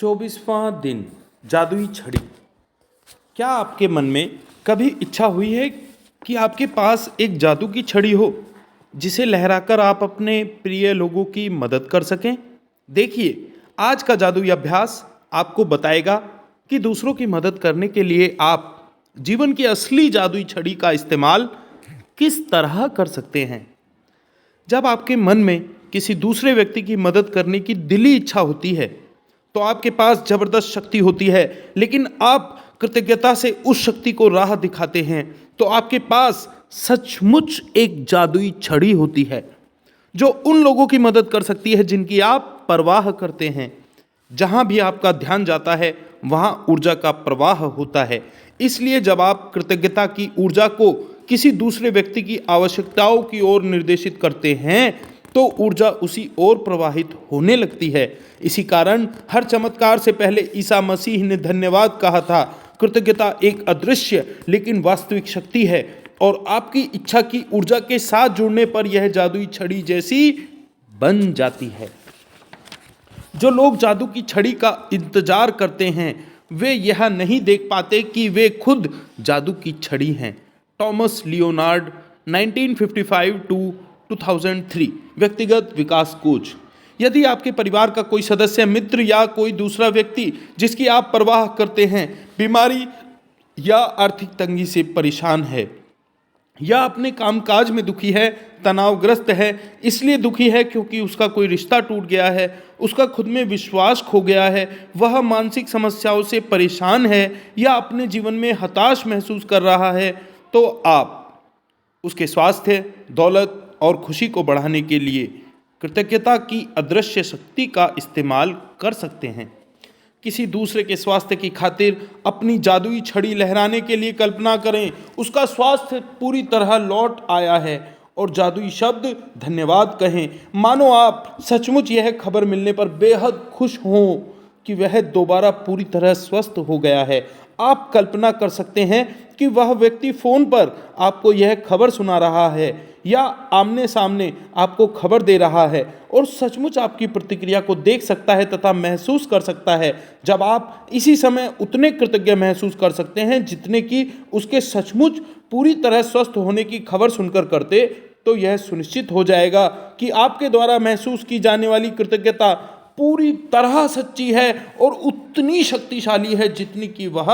24वां दिन जादुई छड़ी। क्या आपके मन में कभी इच्छा हुई है कि आपके पास एक जादू की छड़ी हो जिसे लहराकर आप अपने प्रिय लोगों की मदद कर सकें? देखिए, आज का जादुई अभ्यास आपको बताएगा कि दूसरों की मदद करने के लिए आप जीवन की असली जादुई छड़ी का इस्तेमाल किस तरह कर सकते हैं। जब आपके मन में किसी दूसरे व्यक्ति की मदद करने की दिली इच्छा होती है तो आपके पास जबरदस्त शक्ति होती है, लेकिन आप कृतज्ञता से उस शक्ति को राह दिखाते हैं तो आपके पास सचमुच एक जादुई छड़ी होती है जो उन लोगों की मदद कर सकती है जिनकी आप परवाह करते हैं। जहां भी आपका ध्यान जाता है वहां ऊर्जा का प्रवाह होता है। इसलिए जब आप कृतज्ञता की ऊर्जा को किसी दूसरे व्यक्ति की आवश्यकताओं की ओर निर्देशित करते हैं तो ऊर्जा उसी ओर प्रवाहित होने लगती है। इसी कारण हर चमत्कार से पहले ईसा मसीह ने धन्यवाद कहा था। कृतज्ञता एक अदृश्य लेकिन वास्तविक शक्ति है और आपकी इच्छा की ऊर्जा के साथ जुड़ने पर यह जादुई छड़ी जैसी बन जाती है। जो लोग जादू की छड़ी का इंतजार करते हैं वे यह नहीं देख पाते कि वे खुद जादू की छड़ी हैं। टॉमस लियोनार्ड 1955 टू 2003 व्यक्तिगत विकास कोच। यदि आपके परिवार का कोई सदस्य, मित्र या कोई दूसरा व्यक्ति जिसकी आप परवाह करते हैं बीमारी या आर्थिक तंगी से परेशान है या अपने कामकाज में दुखी है, तनावग्रस्त है, इसलिए दुखी है क्योंकि उसका कोई रिश्ता टूट गया है, उसका खुद में विश्वास खो गया है, वह मानसिक समस्याओं से परेशान है या अपने जीवन में हताश महसूस कर रहा है, तो आप उसके स्वास्थ्य, दौलत और खुशी को बढ़ाने के लिए कृतज्ञता की अदृश्य शक्ति का इस्तेमाल कर सकते हैं। किसी दूसरे के स्वास्थ्य की खातिर अपनी जादुई छड़ी लहराने के लिए कल्पना करें उसका स्वास्थ्य पूरी तरह लौट आया है और जादुई शब्द धन्यवाद कहें। मानो आप सचमुच यह खबर मिलने पर बेहद खुश हों कि वह दोबारा पूरी तरह स्वस्थ हो गया है। आप कल्पना कर सकते हैं कि वह व्यक्ति फोन पर आपको यह खबर सुना रहा है या आमने सामने आपको खबर दे रहा है और सचमुच आपकी प्रतिक्रिया को देख सकता है तथा महसूस कर सकता है। जब आप इसी समय उतने कृतज्ञ महसूस कर सकते हैं जितने कि उसके सचमुच पूरी तरह स्वस्थ होने की खबर सुनकर करते, तो यह सुनिश्चित हो जाएगा कि आपके द्वारा महसूस की जाने वाली कृतज्ञता पूरी तरह सच्ची है और उतनी शक्तिशाली है जितनी कि वह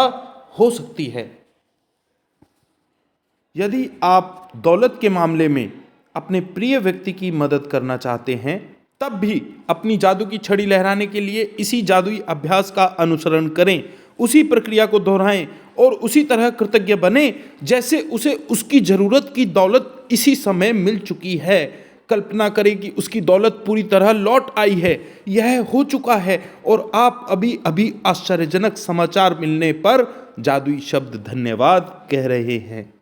हो सकती है। यदि आप दौलत के मामले में अपने प्रिय व्यक्ति की मदद करना चाहते हैं तब भी अपनी जादू की छड़ी लहराने के लिए इसी जादुई अभ्यास का अनुसरण करें। उसी प्रक्रिया को दोहराएं और उसी तरह कृतज्ञ बने जैसे उसे उसकी जरूरत की दौलत इसी समय मिल चुकी है। कल्पना करें कि उसकी दौलत पूरी तरह लौट आई है, यह हो चुका है और आप अभी अभी आश्चर्यजनक समाचार मिलने पर जादुई शब्द धन्यवाद कह रहे हैं।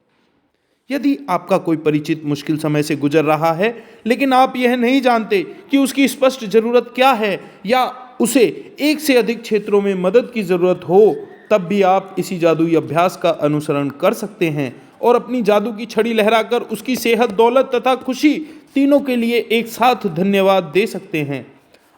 यदि आपका कोई परिचित मुश्किल समय से गुजर रहा है लेकिन आप यह नहीं जानते कि उसकी स्पष्ट जरूरत क्या है या उसे एक से अधिक क्षेत्रों में मदद की जरूरत हो, तब भी आप इसी जादुई अभ्यास का अनुसरण कर सकते हैं और अपनी जादू की छड़ी लहराकर उसकी सेहत, दौलत तथा खुशी तीनों के लिए एक साथ धन्यवाद दे सकते हैं।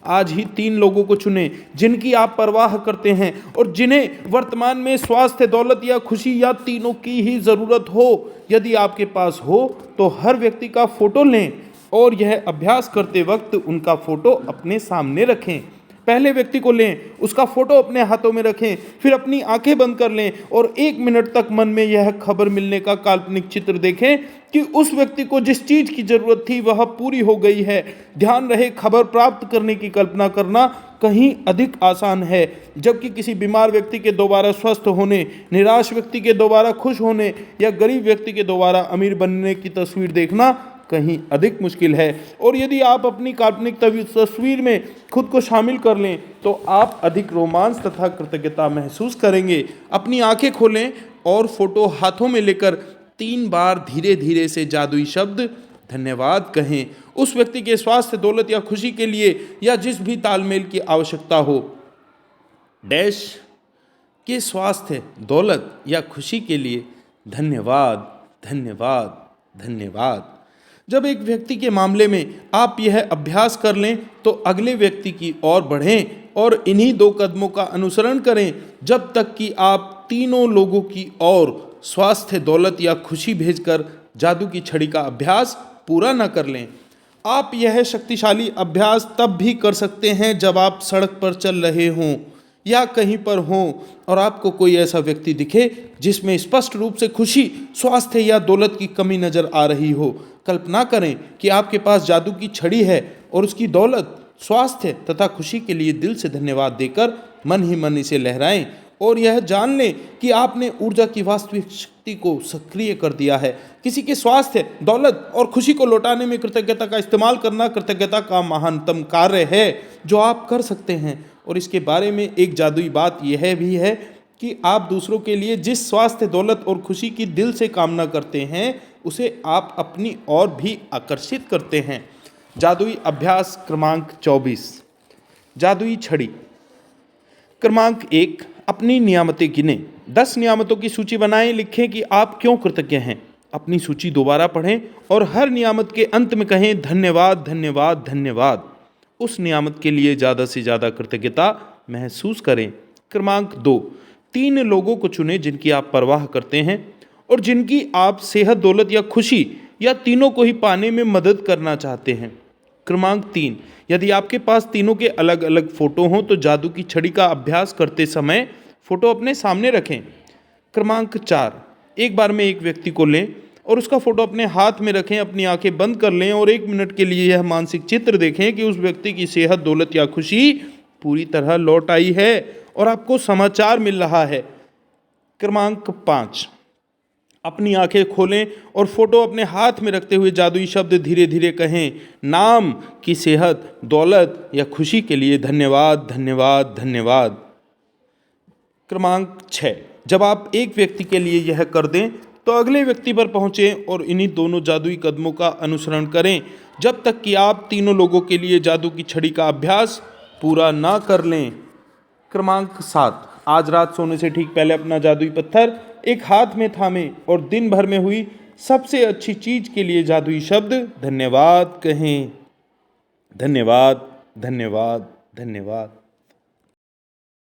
आज ही 3 लोगों को चुनें जिनकी आप परवाह करते हैं और जिन्हें वर्तमान में स्वास्थ्य, दौलत या खुशी या तीनों की ही जरूरत हो। यदि आपके पास हो तो हर व्यक्ति का फोटो लें और यह अभ्यास करते वक्त उनका फोटो अपने सामने रखें। पहले व्यक्ति को लें, उसका फोटो अपने हाथों में रखें, फिर अपनी आंखें बंद कर लें और 1 मिनट तक मन में यह खबर मिलने का काल्पनिक चित्र देखें कि उस व्यक्ति को जिस चीज की जरूरत थी वह पूरी हो गई है। ध्यान रहे, खबर प्राप्त करने की कल्पना करना कहीं अधिक आसान है, जबकि किसी बीमार व्यक्ति के दोबारा स्वस्थ होने, निराश व्यक्ति के दोबारा खुश होने या गरीब व्यक्ति के दोबारा अमीर बनने की तस्वीर देखना कहीं अधिक मुश्किल है। और यदि आप अपनी काल्पनिक तस्वीर में खुद को शामिल कर लें तो आप अधिक रोमांच तथा कृतज्ञता महसूस करेंगे। अपनी आंखें खोलें और फोटो हाथों में लेकर 3 बार धीरे धीरे से जादुई शब्द धन्यवाद कहें उस व्यक्ति के स्वास्थ्य, दौलत या खुशी के लिए या जिस भी तालमेल की आवश्यकता हो। डैश के स्वास्थ्य, दौलत या खुशी के लिए धन्यवाद, धन्यवाद, धन्यवाद। जब एक व्यक्ति के मामले में आप यह अभ्यास कर लें तो अगले व्यक्ति की ओर बढ़ें और इन्हीं 2 कदमों का अनुसरण करें जब तक कि आप तीनों लोगों की ओर स्वास्थ्य, दौलत या खुशी भेजकर जादू की छड़ी का अभ्यास पूरा न कर लें। आप यह शक्तिशाली अभ्यास तब भी कर सकते हैं जब आप सड़क पर चल रहे हों या कहीं पर हों और आपको कोई ऐसा व्यक्ति दिखे जिसमें स्पष्ट रूप से खुशी, स्वास्थ्य या दौलत की कमी नजर आ रही हो। कल्पना करें कि आपके पास जादू की छड़ी है और उसकी दौलत, स्वास्थ्य तथा खुशी के लिए दिल से धन्यवाद देकर मन ही मन इसे लहराएं और यह जान लें कि आपने ऊर्जा की वास्तविक शक्ति को सक्रिय कर दिया है। किसी के स्वास्थ्य, दौलत और खुशी को लौटाने में कृतज्ञता का इस्तेमाल करना कृतज्ञता का महानतम कार्य है जो आप कर सकते हैं। और इसके बारे में एक जादुई बात यह भी है कि आप दूसरों के लिए जिस स्वास्थ्य, दौलत और खुशी की दिल से कामना करते हैं उसे आप अपनी ओर भी आकर्षित करते हैं। जादुई अभ्यास क्रमांक 24, जादुई छड़ी। क्रमांक 1, अपनी नियामतें गिनें। 10 नियामतों की सूची बनाएं। लिखें कि आप क्यों कृतज्ञ हैं। अपनी सूची दोबारा पढ़ें और हर नियामत के अंत में कहें धन्यवाद, धन्यवाद, धन्यवाद। उस नियामत के लिए ज़्यादा से ज़्यादा कृतज्ञता महसूस करें। क्रमांक 2, 3 लोगों को चुनें जिनकी आप परवाह करते हैं और जिनकी आप सेहत, दौलत या खुशी या तीनों को ही पाने में मदद करना चाहते हैं। क्रमांक 3, यदि आपके पास तीनों के अलग अलग फोटो हों तो जादू की छड़ी का अभ्यास करते समय फोटो अपने सामने रखें। क्रमांक 4, एक बार में एक व्यक्ति को लें और उसका फोटो अपने हाथ में रखें, अपनी आंखें बंद कर लें और 1 मिनट के लिए यह मानसिक चित्र देखें कि उस व्यक्ति की सेहत, दौलत या खुशी पूरी तरह लौट आई है और आपको समाचार मिल रहा है। क्रमांक 5, अपनी आंखें खोलें और फोटो अपने हाथ में रखते हुए जादुई शब्द धीरे धीरे कहें, नाम की सेहत, दौलत या खुशी के लिए धन्यवाद, धन्यवाद, धन्यवाद। क्रमांक 6, जब आप एक व्यक्ति के लिए यह कर दें तो अगले व्यक्ति पर पहुंचें और इन्हीं दोनों जादुई कदमों का अनुसरण करें जब तक कि आप तीनों लोगों के लिए जादू की छड़ी का अभ्यास पूरा ना कर लें। क्रमांक 7, आज रात सोने से ठीक पहले अपना जादुई पत्थर एक हाथ में थामें और दिन भर में हुई सबसे अच्छी चीज के लिए जादुई शब्द धन्यवाद कहें। धन्यवाद, धन्यवाद, धन्यवाद।